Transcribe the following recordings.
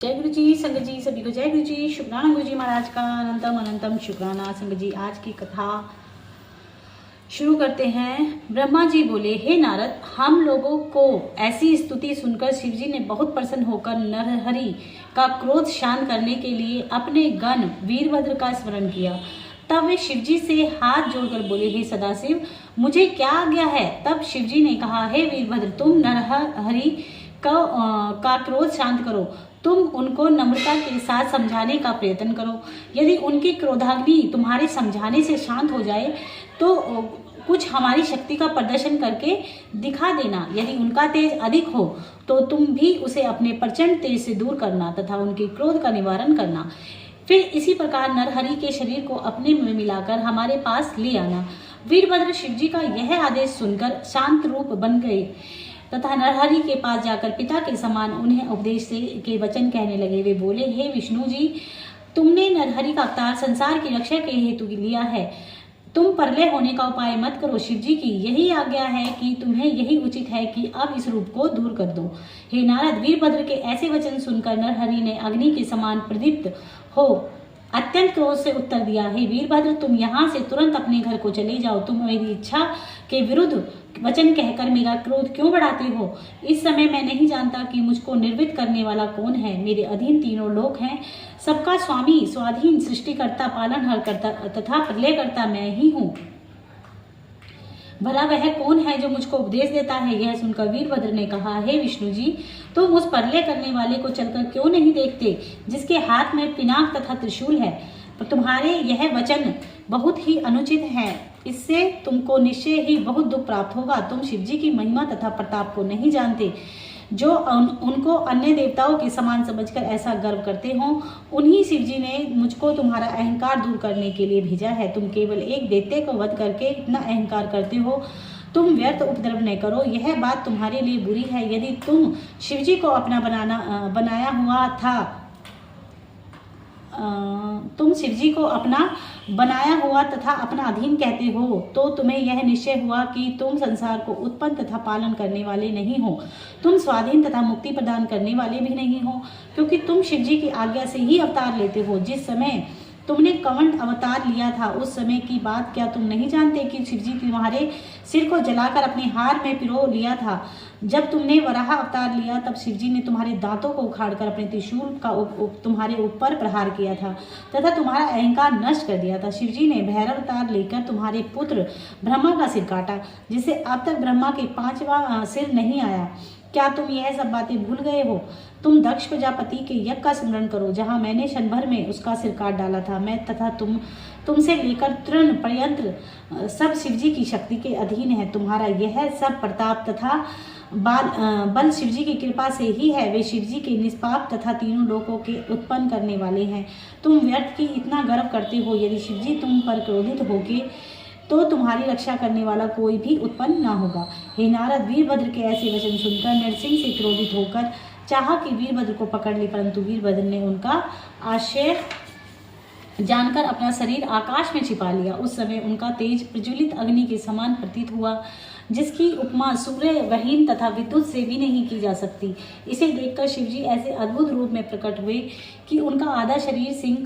जय गुरु जी। संगत जी सभी को जय गुरु जी। शुक्राना गुरु जी महाराज का अनंतम अनंतम शुक्राना। संगत जी आज की कथा शुरू करते हैं। ब्रह्मा जी बोले, हे नारद, हम लोगों को ऐसी स्तुति सुनकर शिव जी ने बहुत प्रसन्न होकर नरहरि का क्रोध शांत करने के लिए अपने गण वीरभद्र का स्मरण किया। तब वे शिव जी से हाथ जोड़कर बोले, हे सदाशिव, मुझे क्या आज्ञा है? तब शिव जी ने कहा, हे वीरभद्र, तुम नरहरि का क्रोध शांत करो। तुम उनको नम्रता के साथ समझाने का प्रयत्न करो। यदि उनकी क्रोधाग्नि तुम्हारे समझाने से शांत हो जाए तो कुछ हमारी शक्ति का प्रदर्शन करके दिखा देना। यदि उनका तेज अधिक हो तो तुम भी उसे अपने प्रचंड तेज से दूर करना तथा उनके क्रोध का निवारण करना। फिर इसी प्रकार नरहरि के शरीर को अपने में मिलाकर हमारे पास ले आना। वीरभद्र शिव जी का यह आदेश सुनकर शांत रूप बन गए तथा नरहरि के पास जाकर पिता के समान उन्हें उपदेश के वचन कहने लगे। वे बोले, हे विष्णु जी, तुमने नरहरि का अवतार संसार की रक्षा के हेतु लिया है। तुम प्रलय होने का उपाय मत करो। शिव जी की यही आज्ञा है कि तुम्हें यही उचित है कि अब इस रूप को दूर कर दो। हे नारद, वीरभद्र के ऐसे वचन सुनकर नरहरि ने अग्नि के समान प्रदीप्त हो अत्यंत क्रोध से उत्तर दिया, हे वीरभद्र, तुम यहाँ से तुरंत अपने घर को चले जाओ। तुम मेरी इच्छा के विरुद्ध वचन कहकर मेरा क्रोध क्यों बढ़ाते हो? इस समय मैं नहीं जानता कि मुझको निर्वित करने वाला कौन है। मेरे अधीन तीनों लोक हैं। सबका स्वामी, स्वाधीन, सृष्टिकर्ता, पालनहार करता तथा प्रलयकर्ता मैं ही हूँ। भला वह कौन है जो मुझको उपदेश देता है? यह सुनकर वीरभद्र ने कहा, हे विष्णु जी, तुम उस प्रलय करने वाले को चलकर क्यों नहीं देखते जिसके हाथ में पिनाक तथा त्रिशूल है? पर तुम्हारे यह वचन बहुत ही अनुचित है। इससे तुमको निश्चय ही बहुत दुख प्राप्त होगा। तुम शिवजी की महिमा तथा प्रताप को नहीं जानते। जो उनको अन्य देवताओं के समान समझकर ऐसा गर्व करते हो, उन्हीं शिवजी ने मुझको तुम्हारा अहंकार दूर करने के लिए भेजा है। तुम केवल एक दैत्य को वध करके इतना अहंकार करते हो। तुम व्यर्थ उपद्रव न करो, यह बात तुम्हारे लिए बुरी है। यदि तुम शिवजी को अपना बनाया हुआ था, तुम शिवजी को अपना बनाया हुआ तथा अपना अधीन कहते हो, तो तुम्हें यह निश्चय हुआ कि तुम संसार को उत्पन्न तथा पालन करने वाले नहीं हो। तुम स्वाधीन तथा मुक्ति प्रदान करने वाले भी नहीं हो, क्योंकि तुम शिवजी की आज्ञा से ही अवतार लेते हो। जिस समय तुमने कवंट अवतार लिया था, उस समय की बात क्या तुम नहीं जानते कि शिवजी तुम्हारे सिर को जलाकर अपने हार में पिरो लिया था? जब तुमने वराह अवतार लिया, तब शिवजी ने तुम्हारे दांतों को उखाड़कर अपने त्रिशूल का तुम्हारे ऊपर प्रहार किया था तथा तुम्हारा अहंकार नष्ट कर दिया था। शिवजी ने भैरव अवतार लेकर तुम्हारे पुत्र ब्रह्मा का सिर काटा, जिससे अब तक ब्रह्मा के 5वां सिर नहीं आया। क्या तुम यह सब बातें भूल गए हो? तुम दक्ष प्रजापति के यज्ञ का स्मरण करो, जहाँ मैंने क्षण भर में उसका सिर काट डाला था। मैं तथा तुमसे लेकर तृण पर्यंत सब शिवजी की शक्ति के अधीन है। तुम्हारा यह सब प्रताप तथा बल शिवजी की कृपा से ही है। वे शिवजी के निष्पाप तथा तीनों लोकों के उत्पन्न करने वाले हैं। तुम व्यर्थ की इतना गर्व करते हो। यदि शिवजी तुम पर क्रोधित होगे तो तुम्हारी रक्षा करने वाला कोई भी उत्पन्न ना होगा। हे नारद, वीरभद्र के ऐसे वचन सुनकर नरसिंह से क्रोधित होकर चाहा कि वीरभद्र को पकड़ ले, परंतु वीरभद्र ने उनका आशय जानकर अपना शरीर आकाश में छिपा लिया। उस समय उनका तेज प्रज्वलित अग्नि के समान प्रतीत हुआ, जिसकी उपमा सूर्य, वहीन तथा विद्युत से भी नहीं की जा सकती। इसे देखकर शिवजी ऐसे अद्भुत रूप में प्रकट हुए कि उनका आधा शरीर सिंह,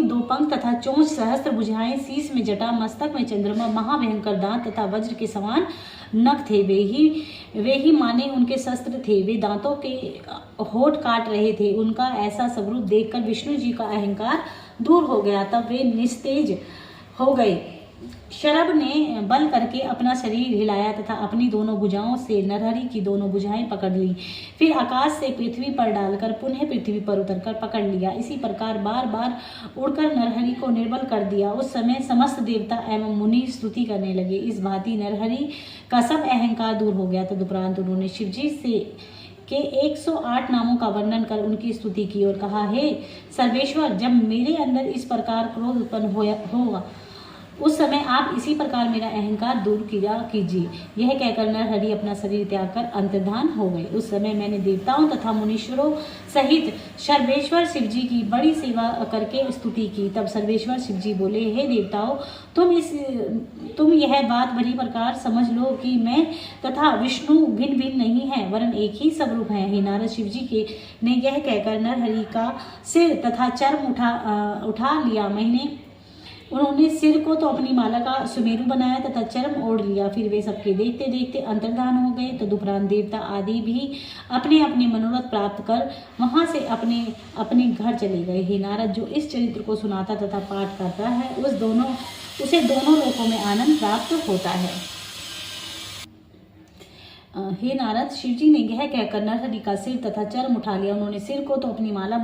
2 पंख तथा चोंच, सहस्त्र भुजाएं, शीश में जटा, मस्तक में चंद्रमा, महाभयंकर दांत तथा वज्र के समान नख थे। वे ही माने उनके शस्त्र थे। वे दांतों के होठ काट रहे थे। उनका ऐसा स्वरूप देखकर विष्णु जी का अहंकार दूर हो गया। तब वे निस्तेज हो गए। शरभ ने बल करके अपना शरीर हिलाया तथा अपनी दोनों भुजाओं से नरहरि की दोनों भुजाएं पकड़ ली। फिर आकाश से पृथ्वी पर डालकर पुनः पृथ्वी पर उतरकर पकड़ लिया। इसी प्रकार बार बार उड़कर नरहरि को निर्बल कर दिया। उस समय समस्त देवता एवं मुनि स्तुति करने लगे। इस भांति नरहरि का सब अहंकार दूर हो गया। तदुपरांत उन्होंने शिवजी से के 108 नामों का वर्णन कर उनकी स्तुति की और कहा, हे सर्वेश्वर, जब मेरे अंदर इस प्रकार क्रोध उत्पन्न होगा उस समय आप इसी प्रकार मेरा अहंकार दूर किया कीजिए। यह कहकर नरहरि अपना शरीर त्याग कर अंतर्धान हो गए। उस समय मैंने देवताओं तथा मुनीश्वरों सहित सर्वेश्वर शिव जी की बड़ी सेवा करके स्तुति की। तब सर्वेश्वर शिव जी बोले, हे देवताओं, तुम यह बात भली प्रकार समझ लो कि मैं तथा विष्णु भिन्न भिन्न नहीं है, वरन एक ही स्वरूप है। हे नारद, शिव जी ने यह कहकर नरहरि का सिर तथा चर्म उठा लिया। उन्होंने सिर को तो अपनी माला का सुमेरु बनाया तथा चर्म ओढ़ लिया। फिर वे सबके देखते देखते अंतर्धान हो गए। तदुपरांत देवता आदि भी अपने अपने मनोरथ प्राप्त कर वहां से अपने अपने घर चले गए। हे नारद, जो इस चरित्र को सुनाता तथा पाठ करता है उसे दोनों लोकों में आनंद प्राप्त होता है। हे नारद, शिवजी ने यह कहकर नरहरि का सिर तथा चर्म उठा लिया। उन्होंने सिर को तो अपनी माला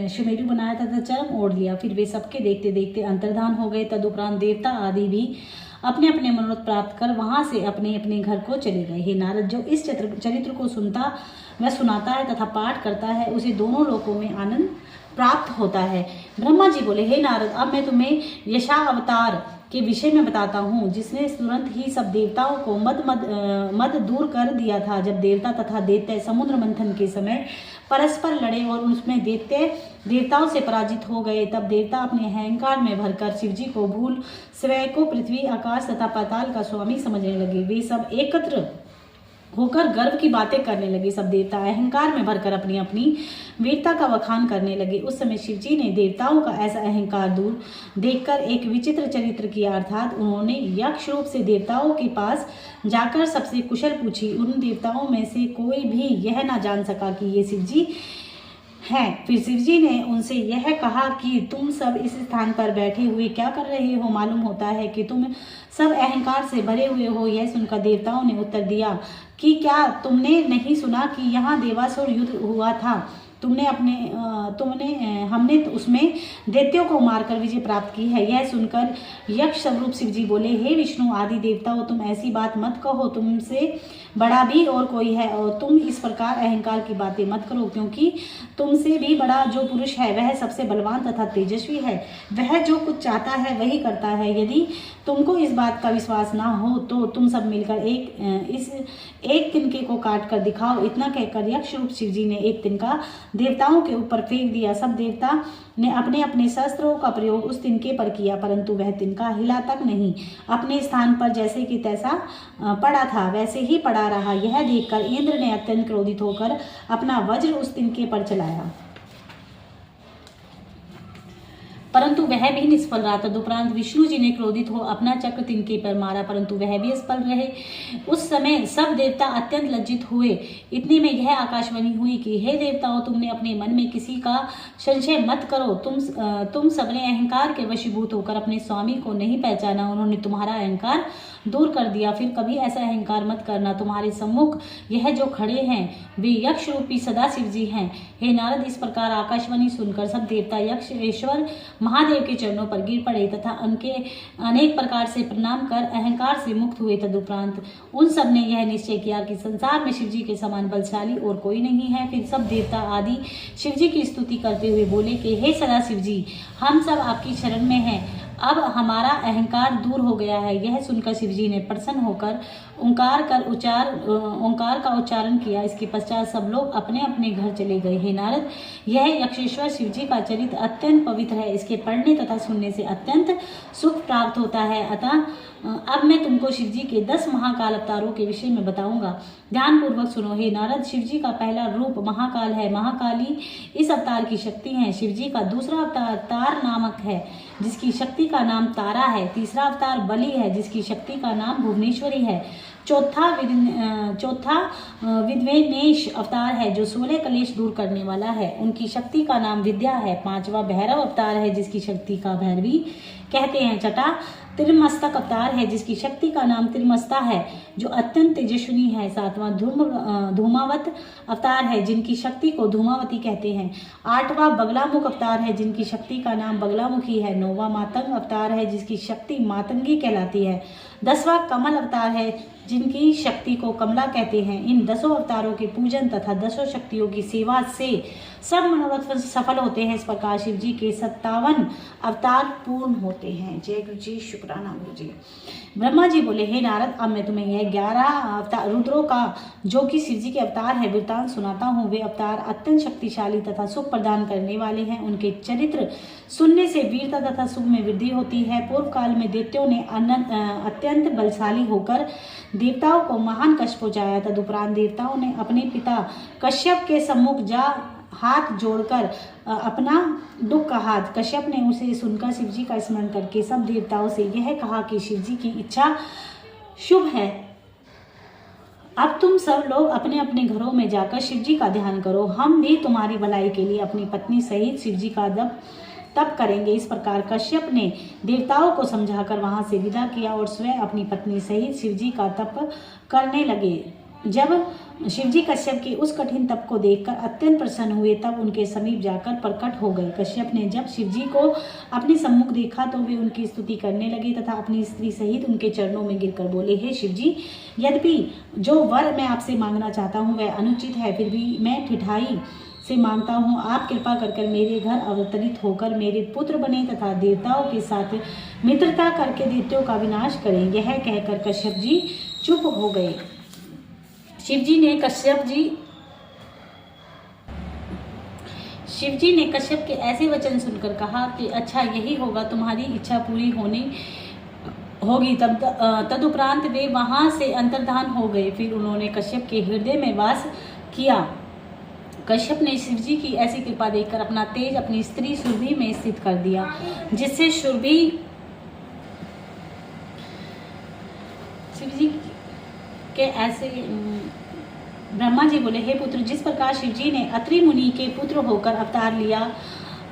सुमेरु बनाया तथा चर्म ओढ़ लिया। फिर वे सबके देखते देखते अंतर्धान हो गए। तदुपरांत देवता आदि भी अपने अपने मनोरथ प्राप्त कर वहां से अपने अपने घर को चले गए। हे नारद, जो इस चरित्र को सुनाता है तथा पाठ करता है उसे दोनों लोकों में आनंद प्राप्त होता है। ब्रह्मा जी बोले, हे नारद, अब मैं तुम्हें यशावतार के विषय में बताता हूँ, जिसने तुरंत ही सब देवताओं को मद दूर कर दिया था। जब देवता तथा दैत्य समुद्र मंथन के समय परस्पर लड़े और उसमें देवताओं से पराजित हो गए, तब देवता अपने अहंकार में भरकर शिवजी को भूल स्वयं को पृथ्वी, आकाश तथा पाताल का स्वामी समझने लगे। वे सब एकत्र होकर गर्व की बातें करने लगे। सब देवता अहंकार में भरकर अपनी अपनी वीरता का वखान करने लगे। उस समय शिवजी ने देवताओं का ऐसा अहंकार दूर देखकर एक विचित्र चरित्र किया, अर्थात उन्होंने यक्ष रूप से देवताओं के पास जाकर सबसे कुशल पूछी। उन देवताओं में से कोई भी यह ना जान सका कि ये शिवजी हैं। फिर शिवजी ने उनसे यह कहा कि तुम सब इस स्थान पर बैठे हुए क्या कर रहे हो? मालूम होता है कि तुम सब अहंकार से भरे हुए हो। यह सुनकर देवताओं ने उत्तर दिया कि क्या तुमने नहीं सुना कि यहाँ देवासुर युद्ध हुआ था? हमने उसमें दैत्यों को मारकर विजय प्राप्त की है। यह सुनकर यक्ष स्वरूप शिवजी बोले, हे विष्णु आदि देवताओं, तुम ऐसी बात मत कहो। तुमसे बड़ा भी और कोई है और तुम इस प्रकार अहंकार की बातें मत करो, क्योंकि तुमसे भी बड़ा जो पुरुष है वह सबसे बलवान तथा तेजस्वी है। वह जो कुछ चाहता है वही करता है। यदि तुमको इस बात का विश्वास ना हो तो तुम सब मिलकर एक तिनके को काट कर दिखाओ। इतना कहकर यक्ष रूप शिवजी ने एक तिनका देवताओं के ऊपर फेंक दिया। सब देवता ने अपने अपने शस्त्रों का प्रयोग उस तिनके पर किया, परंतु वह तिनका हिला तक नहीं। अपने स्थान पर जैसे कि तैसा पड़ा था वैसे ही पड़ा रहा। यह देखकर इंद्र ने अत्यंत क्रोधित होकर अपना वज्र उस तिनके पर चलाया, परंतु वह भी निष्फल रहा। तदुपरांत विष्णु जी ने क्रोधित हो अपना चक्र तिनके पर मारा, परंतु वह भी असफल रहे। उस समय सब देवता अत्यंत लज्जित हुए। इतने में यह आकाशवाणी हुई कि हे देवताओं, तुमने अपने मन में किसी का संशय मत करो। तुम सबने अहंकार के वशीभूत होकर अपने स्वामी को नहीं पहचाना। उन्होंने तुम्हारा अहंकार दूर कर दिया। फिर कभी ऐसा अहंकार मत करना। तुम्हारे सम्मुख यह जो खड़े हैं वे यक्ष रूपी सदा शिव जी हैं। हे नारद, इस प्रकार आकाशवाणी सुनकर सब देवता यक्ष ईश्वर महादेव के चरणों पर गिर पड़े तथा उनके अनेक प्रकार से प्रणाम कर अहंकार से मुक्त हुए। तदुपरांत उन सब ने यह निश्चय किया कि संसार में शिवजी के समान बलशाली और कोई नहीं है। फिर सब देवता आदि शिवजी की स्तुति करते हुए बोले कि हे सदा शिवजी, हम सब आपकी शरण में हैं। अब हमारा अहंकार दूर हो गया है। यह सुनकर शिवजी ने प्रसन्न होकर ओंकार का उच्चारण किया। इसके पश्चात सब लोग अपने अपने घर चले गए। हे नारद, यह यक्षेश्वर शिवजी का चरित्र अत्यंत पवित्र है। इसके पढ़ने तथा सुनने से अत्यंत सुख प्राप्त होता है। अतः अब मैं तुमको शिवजी के 10 महाकाल अवतारों के विषय में बताऊंगा। ध्यान पूर्वक सुनो। हे नारद, शिवजी का पहला रूप महाकाल है। महाकाली इस अवतार की शक्ति है। शिवजी का दूसरा अवतार तार नामक है, जिसकी शक्ति का नाम तारा है। तीसरा अवतार बलि है, जिसकी शक्ति का नाम भुवनेश्वरी है। चौथा विद्वेनेश अवतार है, जो 16 कलेश दूर करने वाला है। उनकी शक्ति का नाम विद्या है। पांचवा भैरव अवतार है, जिसकी शक्ति का भैरवी कहते हैं। छठा त्रिमस्तक अवतार है, जिसकी शक्ति का नाम त्रिमस्ता है, जो अत्यंत तेजस्विनी है। सातवां धूमावत अवतार है, जिनकी शक्ति को धूमावती कहते हैं। आठवां बगलामुख अवतार है, जिनकी शक्ति का नाम बगलामुखी है। 9वां मातंग अवतार है, जिसकी शक्ति मातंगी कहलाती है। 10वां कमल अवतार है, जिनकी शक्ति को कमला कहते हैं। इन 10 अवतारों के पूजन तथा 10 शक्तियों की सेवा से सब मनोरथ सफल होते हैं। इस प्रकार शिव जी के 57 अवतार पूर्ण होते हैं। जय गुरु जी, शुक्राना गुरु जी। ब्रह्मा जी बोले, हे नारद, अब मैं तुम्हें यह 11 अवतार रुद्रों का जो कि शिव जी के अवतार है वृत्तांत सुनाता हूँ। वे अवतार अत्यंत शक्तिशाली तथा सुख प्रदान करने वाले हैं। उनके चरित्र सुनने से वीरता तथा सुख में वृद्धि होती है। पूर्व काल में दैत्यों ने अत्यंत बलशाली होकर देवताओं को महान कष्ट पहुंचाया। तदुपरांत देवताओं ने अपने पिता कश्यप के सम्मुख जा हाथ जोड़कर अपना दुख कहा। कश्यप ने उसे सुनकर शिव जी का स्मरण करके सब देवताओं से यह कहा कि शिव जी की इच्छा शुभ है। अब तुम सब लोग अपने अपने घरों में जाकर शिव जी का ध्यान करो। हम भी तुम्हारी भलाई के लिए अपनी पत्नी सहित शिव जी का तप करेंगे। इस प्रकार कश्यप ने देवताओं को समझाकर वहां से विदा किया और स्वयं अपनी पत्नी सहित शिव जी का तप करने लगे। जब शिव जी कश्यप के उस कठिन तप को देखकर अत्यंत प्रसन्न हुए, तब उनके समीप जाकर प्रकट हो गए। कश्यप ने जब शिव जी को अपने सम्मुख देखा तो वे उनकी स्तुति करने लगे तथा अपनी स्त्री सहित उनके चरणों में गिरकर बोले, हे शिव जी, यद्यपि जो वर मैं आपसे मांगना चाहता हूँ वह अनुचित है, फिर भी मैं ठिठाई से मांगता हूँ। आप कृपा कर मेरे घर अवतरित होकर मेरे पुत्र बने तथा देवताओं के साथ मित्रता करके दैत्यों का विनाश करें। यह कहकर कश्यप जी चुप हो गए। शिव जी ने कश्यप के ऐसे वचन सुनकर कहा कि अच्छा, यही होगा, तुम्हारी इच्छा पूरी होगी। तदुपरांत वे वहां से अंतर्धान हो गए। फिर उन्होंने कश्यप के हृदय में वास किया। कश्यप ने शिव जी की ऐसी कृपा देखकर अपना तेज अपनी स्त्री सुरभि में स्थित कर दिया, जिससे सुरभि शिव जी के ऐसे ब्रह्मा जी बोले, हे पुत्र, जिस प्रकार शिव जी ने अत्रि मुनि के पुत्र होकर अवतार लिया,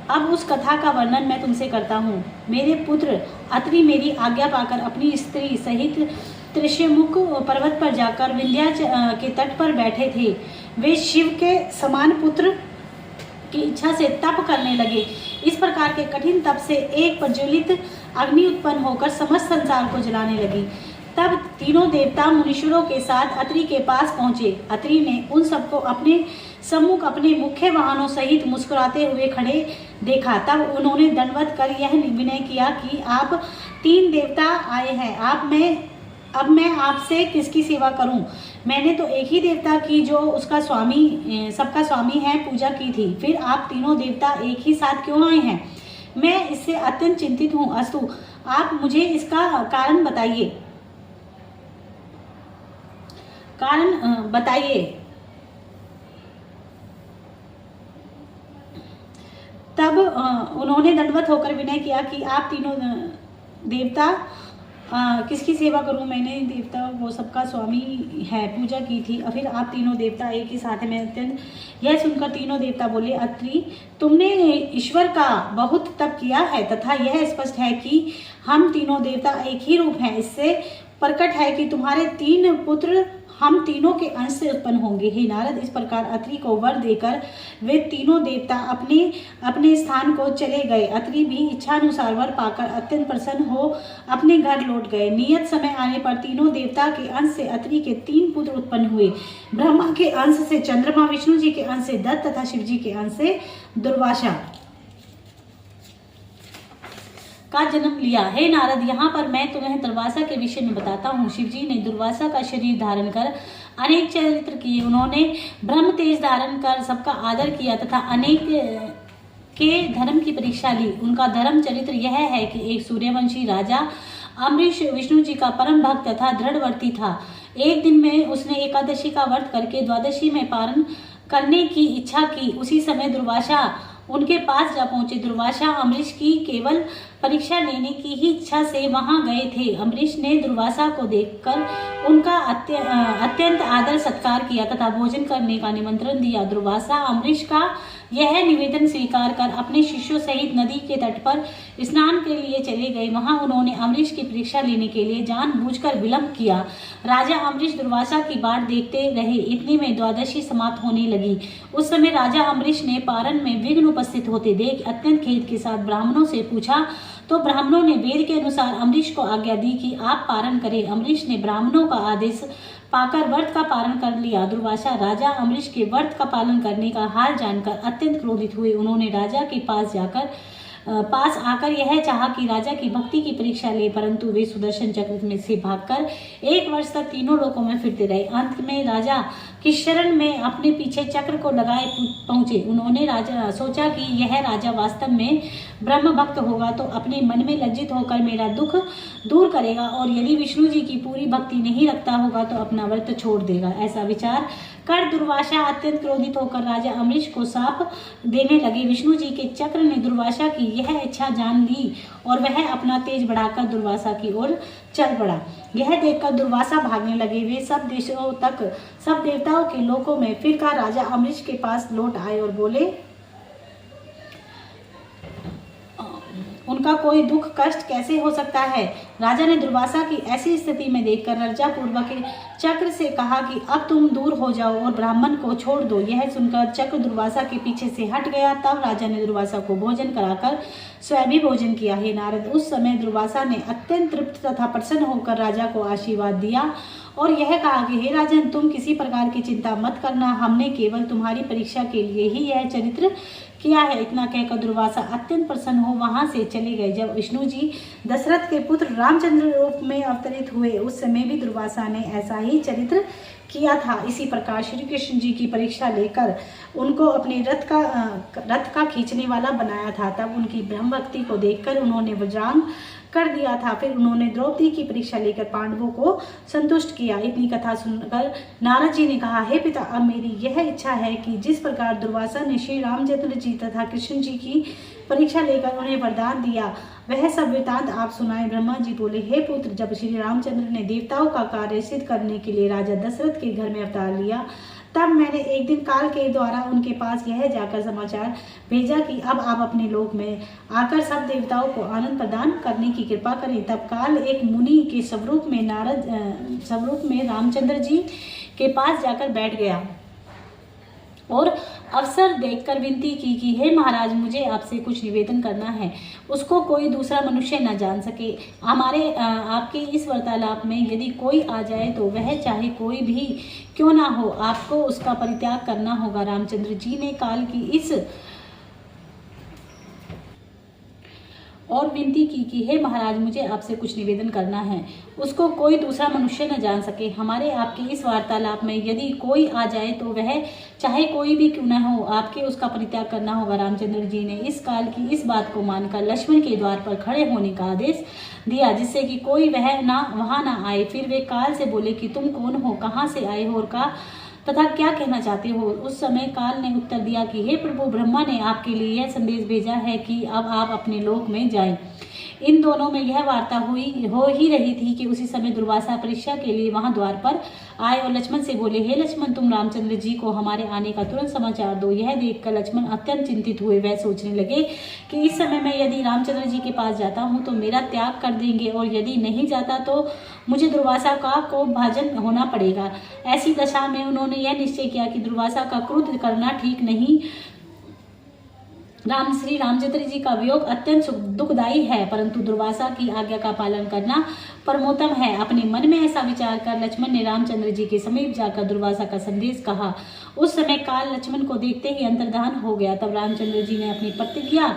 अब उस कथा का वर्णन मैं तुमसे करता हूँ। मेरे पुत्र अत्रि मेरी आज्ञा पाकर अपनी स्त्री सहित त्रिशमुख पर्वत पर जाकर विंध्या के तट पर बैठे थे। वे शिव के समान पुत्र की इच्छा से तप करने लगे। इस प्रकार के कठिन तप से एक प्रज्वलित अग्नि उत्पन्न होकर समस्त संसार को जलाने लगी। तब तीनों देवता मुनीश्वरों के साथ अत्रि के पास पहुंचे। अत्रि ने उन सबको अपने सम्मुख अपने मुख्य वाहनों सहित मुस्कुराते हुए खड़े देखा। तब उन्होंने दंडवत कर यह विनय किया कि आप 3 देवता आए हैं, अब मैं आपसे किसकी सेवा करूं? मैंने तो एक ही देवता की, जो उसका स्वामी, सबका स्वामी है, पूजा की थी। फिर आप तीनों देवता एक ही साथ क्यों आए हैं? मैं इससे अत्यंत चिंतित हूँ। अस्तु, आप मुझे इसका कारण बताइए। तब उन्होंने दंडवत होकर विनय किया कि आप तीनों देवता किसकी सेवा करूं? मैंने देवता वो सबका स्वामी है, पूजा की थी। फिर आप तीनों देवता एक ही साथ में अत्यंत। यह सुनकर तीनों देवता बोले, अत्रि, तुमने ईश्वर का बहुत तप किया है तथा यह स्पष्ट है कि हम तीनों देवता एक ही रूप हैं। इससे प्रकट है कि तुम्हारे 3 पुत्र हम तीनों के अंश से उत्पन्न होंगे। हे नारद, इस प्रकार अत्रि को वर देकर वे तीनों देवता अपने अपने स्थान को चले गए। अत्रि भी इच्छानुसार वर पाकर अत्यंत प्रसन्न हो अपने घर लौट गए। नियत समय आने पर तीनों देवता के अंश से अत्रि के 3 पुत्र उत्पन्न हुए। ब्रह्मा के अंश से चंद्रमा, विष्णु जी के अंश से दत्त तथा शिव जी के अंश से दुर्वासा का जन्म लिया। हे नारद, यहाँ पर मैं तुम्हें दुर्वासा के विषय में बताता हूँ। शिव जी ने दुर्वासा का शरीर धारण कर अनेक चरित्र किए। उन्होंने ब्रह्म तेज धारण कर सबका आदर किया तथा अनेक के धर्म की परीक्षा ली। उनका धर्म चरित्र यह है कि एक सूर्यवंशी राजा अम्बरीश विष्णु जी का परम भक्त तथा दृढ़वर्ती था। एक दिन में उसने एकादशी का व्रत करके द्वादशी में पारण करने की इच्छा की। उसी समय दुर्वासा उनके पास जा पहुंचे। दुर्वासा अम्बरीश की केवल परीक्षा लेने की ही इच्छा से वहां गए थे। अम्बरीश ने दुर्वासा को देखकर उनका अत्यंत आदर सत्कार किया तथा भोजन करने का निमंत्रण दिया। दुर्वासा अम्बरीश का यह निवेदन स्वीकार कर अपने शिष्यों सहित नदी के तट पर स्नान के लिए चले गए। वहां उन्होंने अम्बरीश की परीक्षा लेने के लिए जानबूझकर विलंब किया। राजा अम्बरीश दुर्वासा की बाट देखते रहे। इतने में द्वादशी समाप्त होने लगी। उस समय राजा अम्बरीश ने पारण में विघ्न उपस्थित होते देख अत्यंत खेद के साथ ब्राह्मणों से पूछा, तो ब्राह्मणों ने वेद के अनुसार अम्बरीश को आज्ञा दी कि आप पारण करें। अम्बरीश ने ब्राह्मणों का आदेश पाकर व्रत का पालन कर लिया। दुर्वासा राजा अम्बरीश के व्रत का पालन करने का हाल जानकर अत्यंत क्रोधित हुए। उन्होंने राजा के पास आकर यह चाहा कि राजा की भक्ति की परीक्षा ले, परंतु वे सुदर्शन चक्र में से भागकर 1 वर्ष तक तीनों लोकों में फिरते रहे। अंत में राजा की शरण में अपने पीछे चक्र को लगाए पहुंचे। उन्होंने सोचा कि यह राजा वास्तव में ब्रह्म भक्त होगा तो अपने मन में लज्जित होकर मेरा दुख दूर करेगा, और यदि विष्णु जी की पूरी भक्ति नहीं रखता होगा तो अपना व्रत छोड़ देगा। ऐसा विचार कर दुर्वासा अत्यंत क्रोधित होकर राजा अम्बरीश को शाप देने लगे। विष्णु जी के चक्र ने दुर्वासा की यह इच्छा जान ली और वह अपना तेज बढ़ाकर दुर्वासा की ओर चल पड़ा। यह देखकर दुर्वासा भागने लगे। वे सब देवताओं के लोकों में फिरकर राजा अम्बरीश के पास लौट आए और बोले, उनका कोई दुख कष्ट कैसे हो सकता है। राजा ने दुर्वासा की ऐसी स्थिति में देखकर लज्जापूर्वक चक्र से कहा कि अब तुम दूर हो जाओ और ब्राह्मण को छोड़ दो। यह सुनकर चक्र दुर्वासा के पीछे से हट गया। तब राजा ने दुर्वासा को भोजन कराकर स्वयं भी भोजन किया। हे नारद, उस समय दुर्वासा ने अत्यंत तृप्त तथा प्रसन्न होकर राजा को आशीर्वाद दिया और यह कहा कि हे राजन, तुम किसी प्रकार की चिंता मत करना, हमने केवल तुम्हारी परीक्षा के लिए ही यह चरित्र किया है। इतना कहकर दुर्वासा अत्यंत प्रसन्न हो वहां से चले गए। जब विष्णु जी दशरथ के पुत्र रामचंद्र रूप में अवतरित हुए, उस समय भी दुर्वासा ने ऐसा ही चरित्र किया था। इसी प्रकार श्री कृष्ण जी की परीक्षा लेकर उनको अपने रथ का खींचने वाला बनाया था। तब उनकी ब्रह्म भक्ति को देखकर उन्होंने वज्रांग कर दिया था। फिर उन्होंने द्रौपदी की परीक्षा लेकर पांडवों को संतुष्ट किया। इतनी कथा सुनकर नारद जी ने कहा, हे पिता, अब मेरी यह इच्छा है कि जिस प्रकार दुर्वासा ने श्री रामचंद्र जी तथा कृष्ण जी की परीक्षा लेकर उन्हें वरदान दिया, वह सब वृतांत आप सुनाए। ब्रह्मा जी बोले, हे पुत्र, जब श्री रामचंद्र ने देवताओं का कार्य सिद्ध करने के लिए राजा दशरथ के घर में अवतार लिया, तब मैंने एक दिन काल के द्वारा उनके पास यह जाकर समाचार भेजा कि अब आप अपने लोक में आकर सब देवताओं को आनंद प्रदान करने की कृपा करें। तब काल एक मुनि के स्वरूप में रामचंद्र जी के पास जाकर बैठ गया और अवसर देखकर विनती की कि हे महाराज, मुझे आपसे कुछ निवेदन करना है, उसको कोई दूसरा मनुष्य न जान सके। आपके इस वार्तालाप में यदि कोई आ जाए तो वह चाहे कोई भी क्यों ना हो, आपको उसका परित्याग करना होगा। रामचंद्र जी ने काल की इस और विनती की कि हे महाराज, मुझे आपसे कुछ निवेदन करना है, उसको कोई दूसरा मनुष्य न जान सके। हमारे आपके इस वार्तालाप में यदि कोई आ जाए तो वह चाहे कोई भी क्यों न हो, आपके उसका परित्याग करना होगा। रामचंद्र जी ने इस काल की इस बात को मानकर लक्ष्मण के द्वार पर खड़े होने का आदेश दिया, जिससे कि कोई वहां ना आए। फिर वे काल से बोले कि तुम कौन हो, कहाँ से आए हो और तथा क्या कहना चाहते हो। उस समय काल ने उत्तर दिया कि हे प्रभु, ब्रह्मा ने आपके लिए यह संदेश भेजा है कि अब आप अपने लोक में जाएं। इन दोनों में यह वार्ता हो ही रही थी कि उसी समय दुर्वासा परीक्षा के लिए वहां द्वार पर आए और लक्ष्मण से बोले, हे लक्ष्मण, तुम रामचंद्र जी को हमारे आने का तुरंत समाचार दो। यह देखकर लक्ष्मण अत्यंत चिंतित हुए। वह सोचने लगे कि इस समय में यदि रामचंद्र जी के पास जाता हूँ तो मेरा त्याग कर देंगे, और यदि नहीं जाता तो मुझे दुर्वासा का को भाजन होना पड़ेगा। ऐसी दशा में उन्होंने यह निश्चय किया कि दुर्वासा का क्रोध करना ठीक नहीं। श्री रामचंद्र जी का वियोग अत्यंत दुखदायी है, परंतु दुर्वासा की आज्ञा का पालन करना परमोत्तम है। अपने मन में ऐसा विचार कर लक्ष्मण ने रामचंद्र जी के समीप जाकर दुर्वासा का संदेश कहा। उस समय काल लक्ष्मण को देखते ही अंतर्धान हो गया। तब रामचंद्र जी ने अपनी प्रतिज्ञा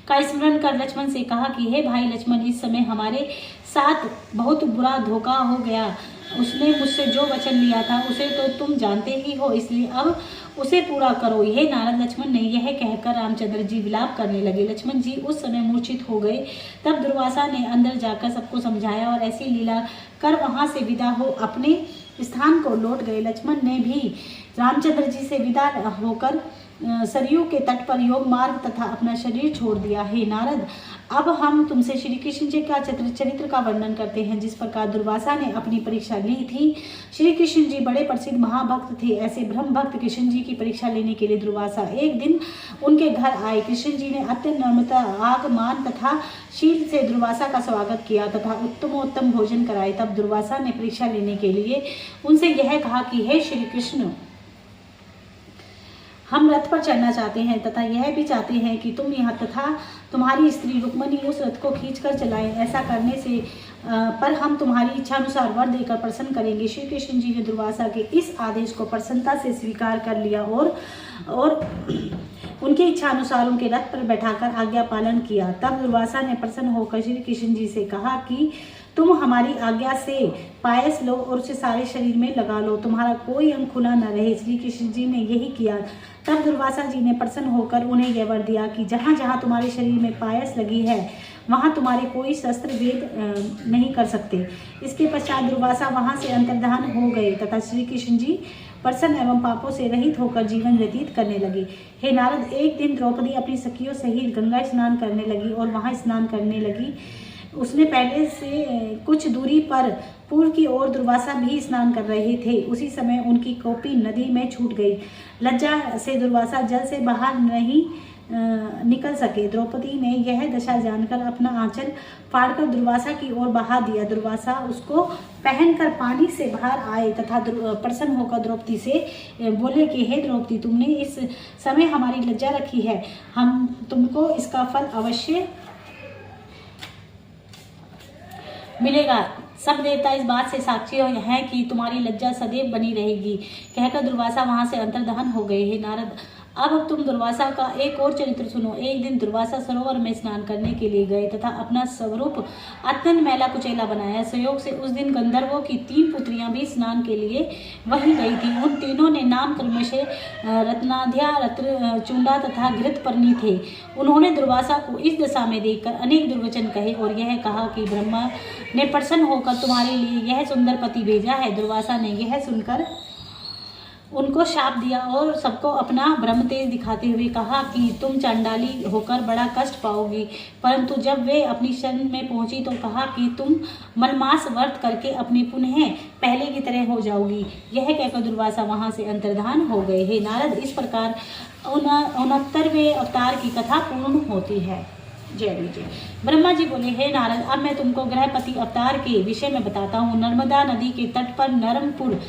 का स्मरण कर लक्ष्मण से कहा कि हे भाई लक्ष्मण, इस समय हमारे साथ बहुत बुरा धोखा हो गया। उसने मुझसे जो वचन लिया था उसे तो तुम जानते ही हो, इसलिए अब उसे पूरा करो। हे नारद, लक्ष्मण ने यह कहकर रामचंद्र जी विलाप करने लगे। लक्ष्मण जी उस समय मूर्छित हो गए। तब दुर्वासा ने अंदर जाकर सबको समझाया और ऐसी लीला कर वहां से विदा हो अपने स्थान को लौट गए। लक्ष्मण ने भी रामचंद्र जी से विदा होकर सरयू के तट पर योग मार्ग तथा अपना शरीर छोड़ दिया। हे नारद, अब हम तुमसे श्री कृष्ण जी का चरित्र का वर्णन करते हैं। जिस प्रकार दुर्वासा ने अपनी परीक्षा ली थी, श्री कृष्ण जी बड़े प्रसिद्ध महाभक्त थे। ऐसे ब्रह्म भक्त कृष्ण जी की परीक्षा लेने के लिए दुर्वासा एक दिन उनके घर आए। कृष्ण जी ने अत्यंत नम्रता, आगमान तथा शील से दुर्वासा का स्वागत किया तथा उत्तमोत्तम भोजन कराए। तब दुर्वासा ने परीक्षा लेने के लिए उनसे यह कहा कि हे श्री कृष्ण, हम रथ पर चढ़ना चाहते हैं तथा यह भी चाहते हैं कि तुम यहाँ तथा तुम्हारी स्त्री रुक्मणी उस रथ को खींचकर चलाएं। ऐसा करने से पर हम तुम्हारी इच्छा अनुसार वर देकर प्रसन्न करेंगे। श्री कृष्ण जी ने दुर्वासा के इस आदेश को प्रसन्नता से स्वीकार कर लिया और उनकी इच्छा अनुसार उनके रथ पर बैठाकर आज्ञा पालन किया। तब दुर्वासा ने प्रसन्न होकर श्री कृष्ण जी से कहा कि तुम हमारी आज्ञा से पायस लो और उसे सारे शरीर में लगा लो, तुम्हारा कोई अंग खुला न रहे। श्री कृष्ण जी ने यही किया। तब दुर्वासा जी ने प्रसन्न होकर उन्हें यह वर दिया कि जहाँ जहाँ तुम्हारे शरीर में पायस लगी है वहाँ तुम्हारे कोई शस्त्र भेद नहीं कर सकते। इसके पश्चात दुर्वासा वहाँ से अंतर्धान हो गए तथा श्री कृष्ण जी प्रसन्न एवं पापों से रहित होकर जीवन व्यतीत करने लगे। हे नारद, एक दिन द्रौपदी अपनी सखियों सहित गंगा स्नान करने लगी और वहाँ स्नान करने लगी। उसने पहले से कुछ दूरी पर पूर्व की ओर दुर्वासा भी स्नान कर रहे थे। उसी समय उनकी कौपी नदी में छूट गई। लज्जा से दुर्वासा जल से बाहर नहीं निकल सके। द्रौपदी ने यह दशा जानकर अपना आंचल फाड़कर दुर्वासा की ओर बहा दिया। दुर्वासा उसको पहनकर पानी से बाहर आए तथा प्रसन्न होकर द्रौपदी से बोले कि हे द्रौपदी, तुमने इस समय हमारी लज्जा रखी है, हम तुमको इसका फल अवश्य मिलेगा। सब देवता इस बात से साक्षी हैं कि तुम्हारी लज्जा सदैव बनी रहेगी। कहकर दुर्वासा वहां से अंतर्धान हो गए। हे नारद, अब तुम दुर्वासा का एक और चरित्र सुनो। एक दिन दुर्वासा सरोवर में स्नान करने के लिए गए तथा अपना स्वरूप अत्यंत मैला कुचैला बनाया। संयोग से उस दिन गंधर्वों की 3 पुत्रियां भी स्नान के लिए वहीं गई थी। उन तीनों ने नाम क्रम से रत्नाध्या, रत्नचूंडा तथा घृतपर्णी थे। उन्होंने दुर्वासा को इस दशा में देखकर अनेक दुर्वचन कहे और यह कहा कि ब्रह्मा ने प्रसन्न होकर तुम्हारे लिए यह सुंदर पति भेजा है। दुर्वासा ने यह सुनकर उनको शाप दिया और सबको अपना ब्रह्म तेज दिखाते हुए कहा कि तुम चांडाली होकर बड़ा कष्ट पाओगी। परंतु जब वे अपनी शरण में पहुंची तो कहा कि तुम मलमास व्रत करके अपने पुनः पहले की तरह हो जाओगी। यह कहकर दुर्वासा वहां से अंतर्धान हो गए। हे नारद, इस प्रकार 69वें अवतार की कथा पूर्ण होती है। जय विजय। ब्रह्मा जी बोले, हे नारद, अब मैं तुमको गृहपति अवतार के विषय में बताता हूँ। नर्मदा नदी के तट पर नरमपुर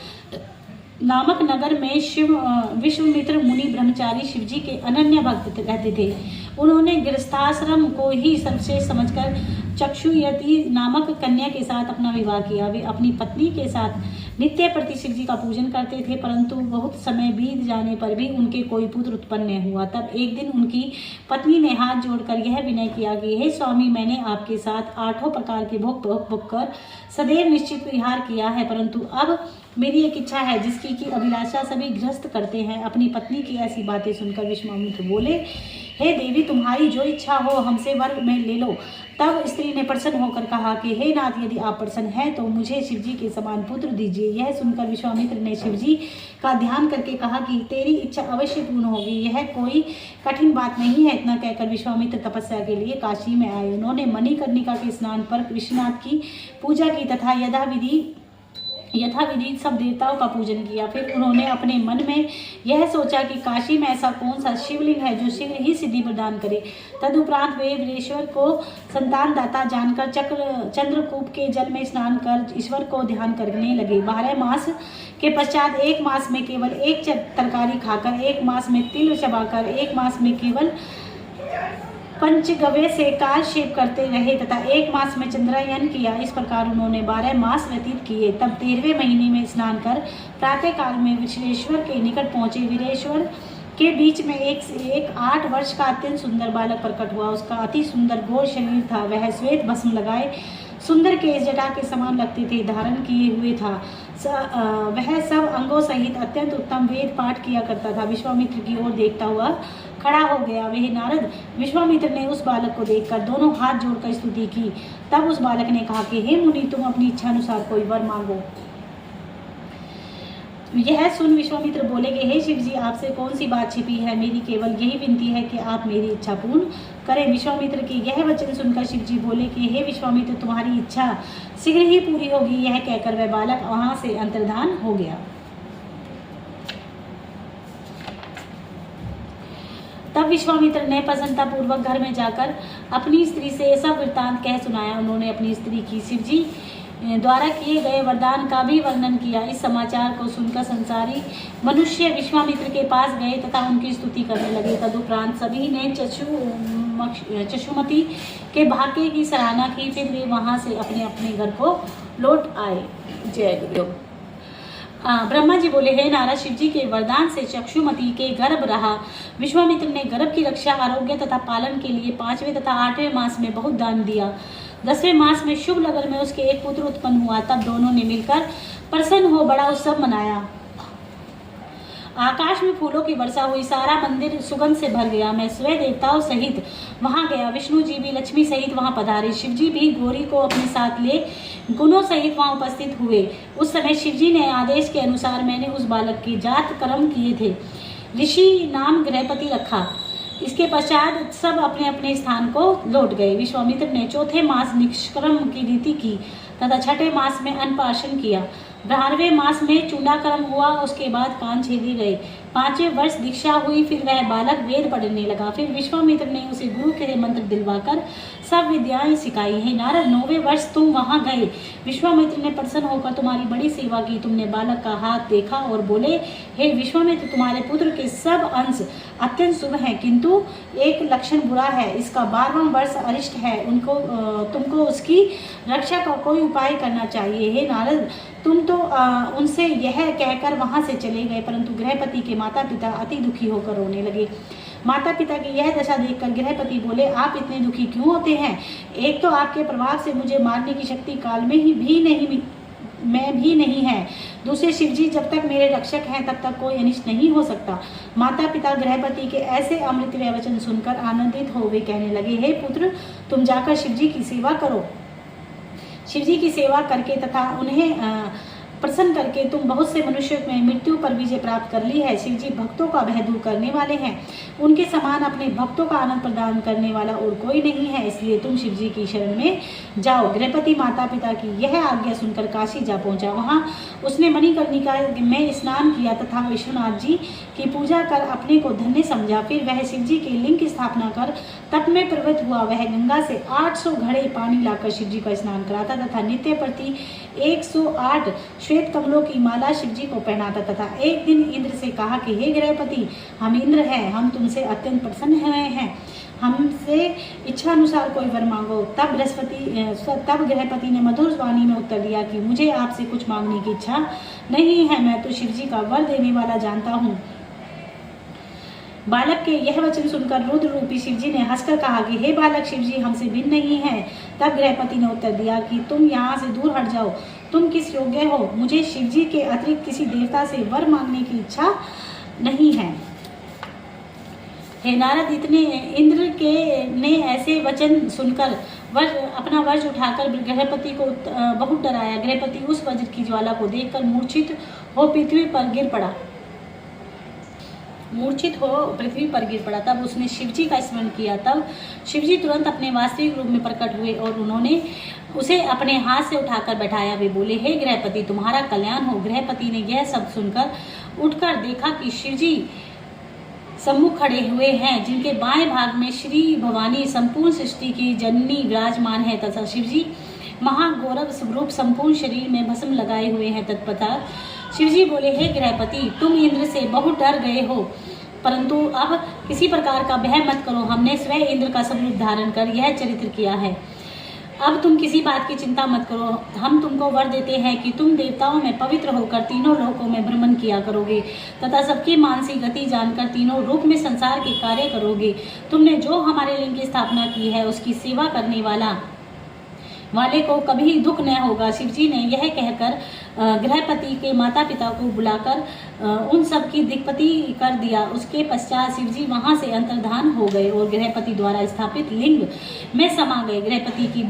नामक नगर में विश्वामित्र मुनि ब्रह्मचारी शिवजी के अनन्य भक्त रहते थे। उन्होंने गृहस्थाश्रम को ही सर्वश्रेष्ठ समझकर चक्षुयति नामक कन्या के साथ अपना विवाह किया। वे अपनी पत्नी के साथ नित्य प्रति शिव जी का पूजन करते थे, परंतु बहुत समय बीत जाने पर भी उनके कोई पुत्र उत्पन्न नहीं हुआ। तब एक दिन उनकी पत्नी ने हाथ जोड़कर यह विनय किया कि हे स्वामी, मैंने आपके साथ 8 प्रकार के भोग कर सदैव निश्चित विहार किया है, परंतु अब मेरी एक इच्छा है जिसकी की अभिलाषा सभी गृहस्थ करते हैं। अपनी पत्नी की ऐसी बातें सुनकर विश्वामित्र बोले, हे देवी, तुम्हारी जो इच्छा हो हमसे वर में ले लो। तब स्त्री ने प्रसन्न होकर कहा कि हे नाथ, यदि आप प्रसन्न हैं तो मुझे शिवजी के समान पुत्र दीजिए। यह सुनकर विश्वामित्र ने शिवजी का ध्यान करके कहा कि तेरी इच्छा अवश्य पूर्ण होगी, यह कोई कठिन बात नहीं है। इतना कहकर विश्वामित्र तपस्या के लिए काशी में आए। उन्होंने मणिकर्णिका के स्नान पर विश्वनाथ की पूजा की तथा यथाविधि सब देवताओं का पूजन किया। फिर उन्होंने अपने मन में यह सोचा कि काशी में ऐसा कौन सा शिवलिंग है जो शीघ्र ही सिद्धि प्रदान करे। तदुपरांत वे वीरेश्वर को संतान दाता जानकर चंद्रकूप के जल में स्नान कर ईश्वर को ध्यान करने लगे। 12 मास के पश्चात 1 मास में केवल 1 तरकारी खाकर, 1 मास में तिल चबाकर, 1 मास में केवल पंचगव्य से कालक्षेप करते रहे तथा 1 मास में चंद्रायन किया। इस प्रकार उन्होंने 12 मास व्यतीत किए। तब 13वें महीने में स्नान कर प्रातः काल में वीरेश्वर के निकट पहुंचे। वीरेश्वर के बीच में एक 8 वर्ष का अत्यंत सुंदर बालक प्रकट हुआ। उसका अति सुंदर गोर शरीर था। वह श्वेत भस्म लगाए सुंदर केश जटा के समान लगते थे, धारण किए हुए था। वह सब अंगों सहित अत्यंत उत्तम वेद पाठ किया करता था। विश्वामित्र की ओर देखता हुआ खड़ा हो गया। वह नारद, विश्वामित्र ने उस बालक को देखकर दोनों हाथ जोड़कर स्तुति की। तब उस बालक ने कहा कि हे मुनि, तुम अपनी इच्छा अनुसार कोई वर मांगो। यह सुन विश्वामित्र बोले कि हे शिव जी, आपसे कौन सी बात छिपी है, मेरी केवल यही विनती है कि आप मेरी इच्छा पूर्ण करें। विश्वामित्र के यह वचन सुनकर शिव जी बोले कि हे विश्वामित्र, तुम्हारी इच्छा शीघ्र ही पूरी होगी। यह कहकर वह बालक वहां से अंतर्धान हो गया। तब विश्वामित्र ने प्रसन्नता पूर्वक घर में जाकर अपनी स्त्री से ऐसा वृत्तांत कह सुनाया। उन्होंने अपनी स्त्री की शिवजी द्वारा किए गए वरदान का भी वर्णन किया। इस समाचार को सुनकर संसारी मनुष्य विश्वामित्र के पास गए तथा उनकी स्तुति करने लगे। तदुपरांत सभी ने चक्षुमती के भाग्य की सराहना की। फिर वे वहां से अपने अपने घर को लौट आए। जय गुरु। ब्रह्मा जी बोले, हे नारद, शिव जी के वरदान से चक्षुमती के गर्भ रहा। विश्वामित्र ने गर्भ की रक्षा, आरोग्य तथा पालन के लिए 5वें तथा 8वें मास में बहुत दान दिया। 10वें मास में शुभ लगन में उसके एक पुत्र उत्पन्न हुआ। तब दोनों ने मिलकर प्रसन्न हो बड़ा उत्सव मनाया। आकाश में फूलों की वर्षा हुई, सारा मंदिर सुगंध से भर गया। मैं स्वयं देवताओं सहित वहां गया। विष्णु जी भी लक्ष्मी सहित वहां पधारे। शिव जी भी गौरी को अपने साथ ले गुणों सहित वहां उपस्थित हुए। उस समय शिव जी ने आदेश के अनुसार मैंने उस बालक की जात कर्म किए थे। ऋषि नाम गृहपति रखा। इसके पश्चात सब अपने अपने स्थान को लौट गए। विश्वामित्र ने चौथे मास निष्कर्म की रीति की तथा छठे मास में अन्नप्राशन किया। 12वें मास में चूडाकर्म हुआ। उसके बाद कान छेदे गए। 5वें वर्ष दीक्षा हुई। फिर वह बालक वेद पढ़ने लगा। फिर विश्वामित्र ने उसे गुरु के मंत्र दिलवाकर सब विद्याएं सिखाई। है नारद, 9वें वर्ष तुम वहां गए। विश्वामित्र ने प्रसन्न होकर तुम्हारी बड़ी सेवा की। तुमने बालक का हाथ देखा और बोले, हे विश्वामित्र, तुम्हारे पुत्र के सब अंश अत्यंत शुभ हैं, किंतु एक लक्षण बुरा है। इसका 12वां वर्ष अरिष्ट है। तुमको उसकी रक्षा का कोई उपाय करना चाहिए। हे नारद, तुम तो उनसे यह कहकर वहां से चले गए, परंतु गृहपति के माता पिता अति दुखी होकर रोने लगे। माता पिता की यह दशा देखकर गृहपति बोले, आप इतने दुखी क्यों होते हैं? एक तो आपके प्रभाव से मुझे मारने की शक्ति काल में भी नहीं है। दूसरे, शिवजी जब तक मेरे रक्षक हैं तब तक कोई अनिष्ट नहीं हो सकता। माता पिता गृहपति के ऐसे अमृतमय वचन सुनकर आनंदित हो वे कहने लगे, हे पुत्र, तुम जाकर शिवजी की सेवा करो। शिवजी की सेवा करके तथा उन्हें प्रसन्न करके तुम बहुत से मनुष्यों में मृत्यु पर विजय प्राप्त कर ली है। शिवजी भक्तों का भय दूर करने वाले हैं। उनके समान अपने भक्तों का आनंद प्रदान करने वाला और कोई नहीं है, इसलिए तुम शिवजी की शरण में जाओ। गृहपति माता पिता की यह आज्ञा सुनकर काशी जा पहुंचा। वहां उसने मणिकर्णिका में स्नान किया तथा विश्वनाथ जी की पूजा कर अपने को धन्य समझा। फिर वह शिवजी के लिंग की स्थापना कर तप में प्रवृत्त हुआ। वह गंगा से 800 घड़े पानी लाकर शिवजी का स्नान कराता तथा नित्य प्रति 108 श्वेत कमलों की माला शिवजी को पहनाता तथा एक दिन इंद्र से कहा कि हे गृहपति, हम इंद्र हैं, हम तुमसे अत्यंत प्रसन्न हुए हैं, हमसे इच्छा अनुसार कोई वर मांगो। तब गृहपति ने मधुर वाणी में उत्तर दिया कि मुझे आपसे कुछ मांगने की इच्छा नहीं है, मैं तो शिवजी का वर देने वाला जानता हूँ। बालक के यह वचन सुनकर रुद्र रूपी शिवजी ने हंसकर कहा कि हे बालक, शिवजी हमसे भिन्न नहीं है। तब गृहपति ने उत्तर दिया कि तुम यहाँ से दूर हट जाओ, तुम किस योग्य हो? मुझे शिवजी के अतिरिक्त किसी देवता से वर मांगने की इच्छा नहीं है। हे नारद, इतने इंद्र के ने ऐसे वचन सुनकर अपना वज्र उठाकर गृहपति को बहुत डराया। गृहपति उस वज्र की ज्वाला को देखकर मूर्छित हो पृथ्वी पर गिर पड़ा। तब उसने शिवजी का स्मरण किया। तब शिवजी तुरंत अपने वास्तविक रूप में प्रकट हुए और उन्होंने उसे अपने हाथ से उठाकर बैठाया। वे बोले, हे गृहपति, तुम्हारा कल्याण हो। गृहपति ने यह सब सुनकर उठकर देखा कि शिवजी सम्मुख खड़े हुए हैं, जिनके बाएं भाग में श्री भवानी संपूर्ण सृष्टि की जननी विराजमान है तथा शिवजी महागौरव स्वरूप संपूर्ण शरीर में भस्म लगाए हुए हैं। तत्पश्चात शिवजी बोले, हे गृहपति, तुम इंद्र से बहुत डर गए हो, परंतु अब किसी प्रकार का भय मत करो। हमने स्वयं इंद्र का स्वरूप धारण कर यह चरित्र किया है। अब तुम किसी बात की चिंता मत करो। हम तुमको वर देते हैं कि तुम देवताओं में पवित्र होकर तीनों लोकों में भ्रमण किया करोगे तथा सबकी मानसिक गति जानकर तीनों रूप में संसार के कार्य करोगे। तुमने जो हमारे लिंग की स्थापना की है उसकी सेवा करने वाले को कभी दुख न होगा। शिवजी ने यह कहकर गृहपति के माता पिता को बुलाकर उन सब की दिक्पति कर दिया। उसके पश्चात शिवजी वहां से अंतर्धान हो गए और गृहपति द्वारा स्थापित लिंग में समा गए। गृहपति की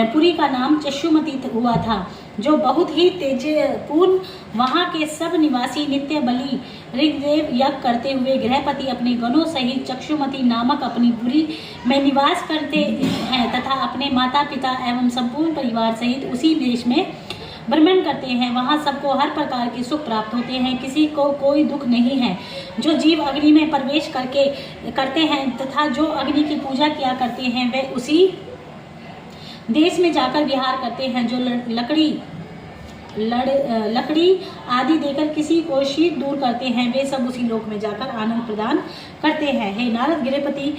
पुरी का नाम चक्षुमती हुआ था, जो बहुत ही तेजपूर्ण। वहां के सब निवासी नित्य बलि ऋग्वेद यज्ञ करते हुए गृहपति अपने गणों सहित चक्षुमती नामक अपनी पुरी में निवास करते हैं तथा अपने माता पिता एवं संपूर्ण परिवार सहित उसी देश में भ्रमण करते हैं। वहाँ सबको हर प्रकार के सुख प्राप्त होते हैं, किसी को कोई दुख नहीं है। जो जीव अग्नि में प्रवेश करते हैं तथा जो अग्नि की पूजा किया करते हैं वे उसी देश में जाकर विहार करते हैं, जो लकड़ी आदि देकर किसी को शीत दूर करते हैं, वे सब उसी लोक में जाकर आनंद प्रदान करते हैं। हे नारद, गृहपति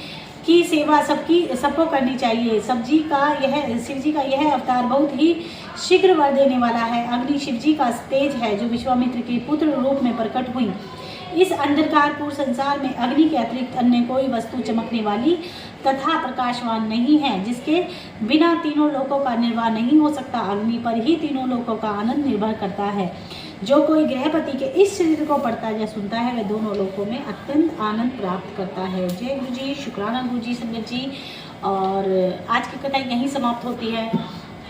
की सेवा सबको करनी चाहिए। शिव जी का यह अवतार बहुत ही शीघ्र वर देने वाला है। अग्नि शिव जी का तेज है, जो विश्वामित्र के पुत्र रूप में प्रकट हुई। इस अंधकारपूर्ण संसार में अग्नि के अतिरिक्त अन्य कोई वस्तु चमकने वाली तथा प्रकाशवान नहीं है, जिसके बिना तीनों लोकों का निर्वाह नहीं हो सकता। अग्नि पर ही तीनों लोकों का आनंद निर्भर करता है। जो कोई गृहपति के इस चरित्र को पढ़ता या सुनता है, वह दोनों लोकों में अत्यंत आनंद प्राप्त करता है। जय गुरु जी, शुक्राना गुरु जी, संगत जी। और आज की कथा यहीं समाप्त होती है।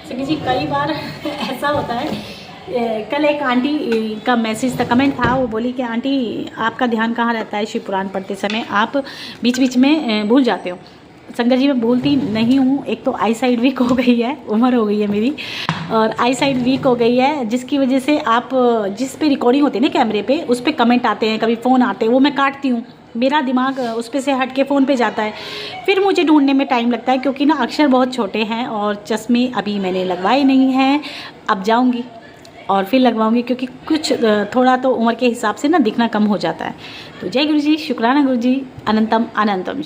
संगत जी, कई बार ऐसा होता है, कल एक आंटी का मैसेज था, कमेंट था, वो बोली कि आंटी आपका ध्यान कहाँ रहता है शिव पुराण पढ़ते समय, आप बीच बीच में भूल जाते हो। संगत जी, मैं भूलती नहीं हूँ। एक तो आई साइड वीक हो गई है, उम्र हो गई है मेरी, और आई साइड वीक हो गई है, जिसकी वजह से आप जिस पे रिकॉर्डिंग होती है ना कैमरे पे, उस पर कमेंट आते हैं, कभी फ़ोन आते हैं, वो मैं काटती हूँ। मेरा दिमाग उस पे से हट के फ़ोन पे जाता है, फिर मुझे ढूंढने में टाइम लगता है, क्योंकि ना अक्षर बहुत छोटे हैं और चश्मे अभी मैंने लगवाए नहीं हैं। अब जाऊँगी और फिर लगवाऊंगी, क्योंकि कुछ थोड़ा तो उम्र के हिसाब से ना दिखना कम हो जाता है। तो जय गुरु जी, शुक्राना गुरु जी, अनंतम अनंतम।